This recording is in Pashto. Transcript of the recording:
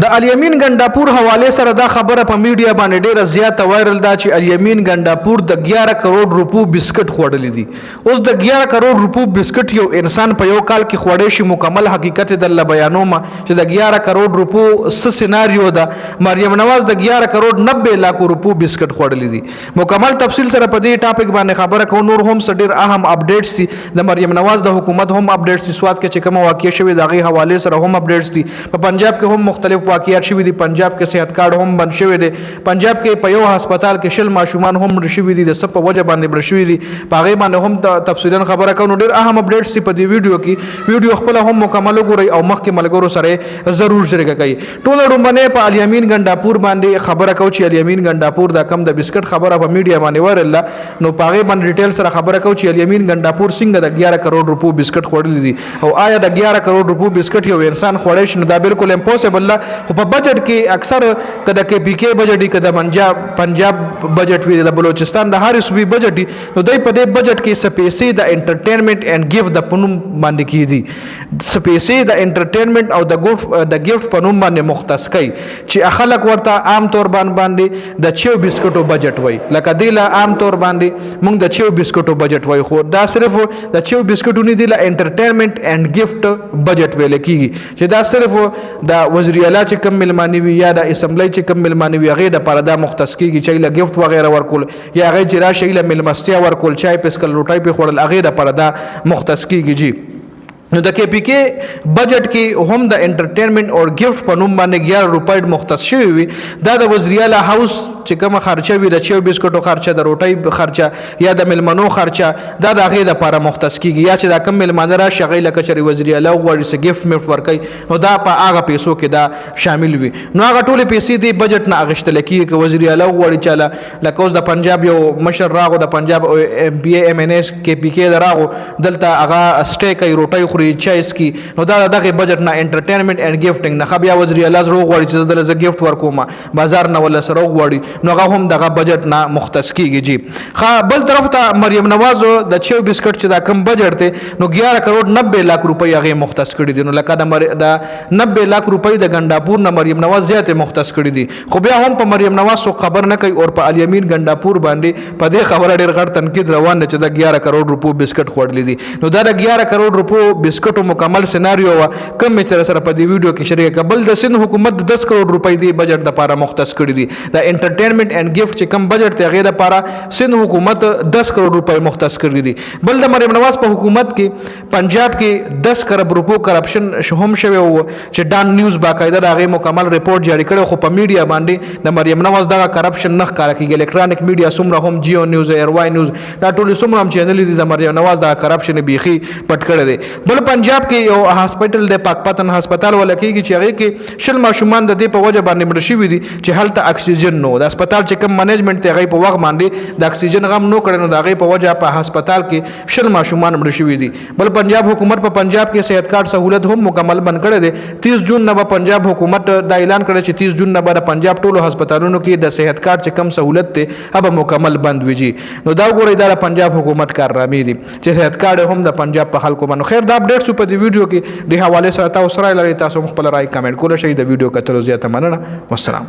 د الیمین ګنداپور حواله سره دا خبره په میډیا باندې ډیره زیاته وایرل ده چې الیمین ګنداپور د 11 کروڑ روپو بسکټ خوړلې دي. اوس د 11 کروڑ روپو بسکټ یو انسان په یو کال کې خوړې شي. مکمل حقیقت د بیانوم چې د 11 کروڑ روپو س سيناریو ده. مریم نواز د 11 کروڑ 90 لک روپو بسکټ خوړلې دي. مکمل تفصیل سره په دې ټاپک باندې خبره کوو. نور هم ډیر اهم اپډیټس دي د مریم نواز د حکومت هم اپډیټس دي. سواد کې چې کوم واقع شوی د غي حواله سره هم اپډیټس دي. په پنجاب کې هم مختلف واقعیات شوي دي. پنجاب کې صحت کارت هم بند شوی دی. پنجاب کې په یو هسپتال کې شل ماشومان هم مړ شوي دي. د سب په وجه باندې مړ شوي دي. په هغې باندې هم تفصیلا خبره کوو. ډېر اهم اپډیټس دي په دې ویډیو کې. ویډیو خپله هم مکمل وګورئ او مخکې ملګرو سره ضرور شریکه کړئ. ټوله ډومبنې په الیمین ګنداپور باندې خبره کوو چې الیمین ګنداپور دا کم د بسکټ خبره په میډیا باندې ورله نو په هغې باندې ډیټیل سره خبره کوو چې الیمین ګنداپور څنګه د 11 کروڑ روپو بسکټ خوړلي دي او آیا د 11 کروڑ روپو بسکټ یو انسان خوړی شي. نو دا بالکل امپوسیبل ده. خو په بجټ کې اکثر کده کې پی کې بجټ دی کده پنجاب بجټ وی د بلوچستان د هر صوبې بجټ دی. نو دای په دې بجټ کې سپیسې د انټرټینمنت اینڈ ګیفت د پنوم باندې کیدي. سپیسې د انټرټینمنت او د ګیفت پنوم باندې مختص کړي چې خلک ورته عام طور باندې د چیو بسکټو بجټ وای. لکه دی له عام طور باندې موږ د چیو بسکټو بجټ وای. خو دا صرف د چیو بسکټو نه دی له انټرټینمنت اینڈ ګیفت بجټ ویل کیږي چې دا صرف د وزیر اعلی چې کم ملمانی وي یا د اسمبلی چې کم ملمانی وي هغې دپاره دا مختص کېږي چې له ګفت وغیره ورکول یا هغې چې راشي له مېلمستیا ورکول چای پسکل روټۍ پې خوړل هغې دپاره دا مختص کېږي. جی نو د کې پی کې بجټ کې هم د انټرټینمنت او ګفت په نوم باندې 11 روپۍ مختص شوی وي. دا د وزیر اعلی هاوس چې کومه خرچه وي د چیو بسکټو خرچه د روټۍ خرچه یا د ملمنو خرچه دا د هغې دپاره مختص کېږي. یا چې دا کم ملمانه راشي هغې لکه چېرې وزیر اعلی وغواړي څه ګفت مفت ورکوي نو دا په هغه پیسو کې دا شامل وي. نو هغه ټولې پیسې دې بجټ نه اخیستلی کېږي که وزیر اعلی وغواړي چاله لکه اوس د پنجاب یو مشر راغو د پنجاب ایم پی اے ایم این ایس کې پی کې د راغو دلته هغه سټی کوي روټۍ خوري چای څکي نو دا دغې بجټ نه انټرټینمنت اینډ ګفټنګ نه بیا وزیر اعلی زه وغواړي چې زه دله زه ګفت ورکوم بازار نه ولا سره وغواړي نو هغه هم دغه بجټ نه مختص کیږي. جی بل طرف ته مریم نواز د چیو بسکټ چې دا کم بجټ دی نو 11 کروڑ 90 لک روپۍ هغې مختص کړي دي. نو لکه د 90 لک روپۍ د ګنداپور نه مریم نواز زیاتې مختص کړي دي. خو بیا هم په مریم نواز څوک خبر نه کوي او په الیمین ګنداپور باندې په دې خبره ډېر غټ تنقید روان دی چې د 11 کروڑ روپو بسکټ خوړلي دي. نو دا د 11 کروڑ روپو بسکټو مکمل سيناریو وه کوم چې سره په دې ویډیو کې شریک کړه. بل د سند حکومت 10 کروڑ روپۍ دی بجټ دپاره مختص کړي دي. د انټرټینمنټ اینډ ګفت چې کم بجټ دی هغې دپاره سند حکومت 10 کروڑ روپۍ مختص کړي دي. بل د مریم نواز په حکومت کې پنجاب کې 10 کروڑ روپو کرپشن هم شوی و چې ډان نیوز باقاعده د هغې مکمل رپورټ جاری کړی. خو په میډیا باندې د مریم نواز دغه کرپشن نه ښکاره کېږي. الکترانیک میډیا څومره هم جیو نیوز ایروای نیوز دا ټولې څومره هم چینلې دي د مریم نواز دغه کرپشن بیخي پټ کړی دی. بل پنجاب کې یو هاسپټل دی پاک پتن هسپتال ولا کېږي چې هغې کې شل ماشومان د دې په وجه باندې مړه شوي دي چې هلته اکسیجن نو د هسپتال چې کوم منیجمنټ دی هغې په وخت باندې د اکسیجن غم نو کړی نو د هغې په وجه په هسپتال کې شل ماشومان مړه شوي دي. بل پنجاب حکومت په پنجاب کې صحت کارت سهولت هم مکمل بند کړی دی. 30 جون نه به پنجاب حکومت دا اعلان کړی چې 30 جون نه به د پنجاب ټولو هسپتالونو کې د صحت کارت چې کم سهولت دی هغه مکمل بند وي. نو دا وګورئ دا د پنجاب حکومت کارنامې دي چې صحت کارت هم د پنجاب په خلکو باندې. خیر دا اپډیټس په دې ویډیو کې د حوالې سره تاسو رای لرئ. تاسو خپل رای کمنټ کولی شئ. د ویډیو کتلو زیاته مننه. والسلام.